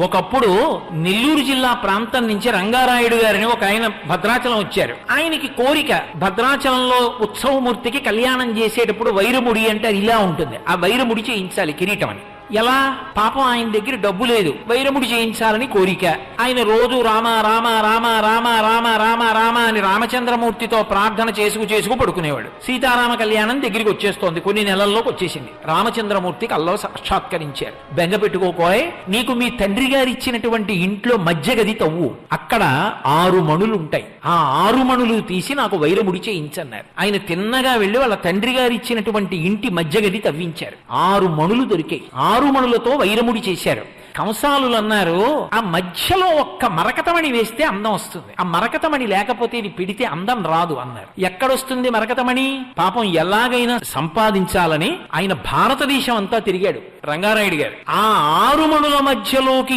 ఒకప్పుడు నెల్లూరు జిల్లా ప్రాంతం నుంచి రంగారాయుడు గారిని ఒక ఆయన భద్రాచలం వచ్చారు. ఆయనకి కోరిక, భద్రాచలంలో ఉత్సవమూర్తికి కళ్యాణం చేసేటప్పుడు వైరముడి అంటే అది ఇలా ఉంటుంది, ఆ వైరముడి చేయించాలి కిరీటం అని. ఎలా? పాపం ఆయన దగ్గర డబ్బు లేదు, వైరముడి చేయించాలని కోరిక. ఆయన రోజు రామ రామ రామ రామ రామ రామ రామ అని రామచంద్రమూర్తితో ప్రార్థన చేసుకు పడుకునేవాడు. సీతారామ కళ్యాణం దగ్గరికి వచ్చేస్తోంది, కొన్ని నెలల్లోకి వచ్చేసింది. రామచంద్రమూర్తికి అల్లో సాక్షాత్కరించారు. బెంగ పెట్టుకోకోయ్, నీకు మీ తండ్రి గారు ఇచ్చినటువంటి ఇంట్లో మధ్య గది తవ్వు, అక్కడ 6 మణులు ఉంటాయి, ఆ 6 మణులు తీసి నాకు వైరముడి చేయించన్నారు. ఆయన తిన్నగా వెళ్లి వాళ్ళ తండ్రి గారు ఇచ్చినటువంటి ఇంటి మధ్య గది తవ్వించారు. 6 మణులు దొరికాయి. 6 మణులతో వైరముడి చేశారు. కంసాలులు అన్నారు, ఆ మధ్యలో ఒక్క మరకతమణి వేస్తే అందం వస్తుంది, ఆ మరకతమణి లేకపోతే ఇది పిడితే అందం రాదు అన్నారు. ఎక్కడొస్తుంది మరకతమణి? పాపం ఎలాగైనా సంపాదించాలని ఆయన భారతదేశం అంతా తిరిగాడు రంగారాయుడు గారు. ఆ 6 మణుల మధ్యలోకి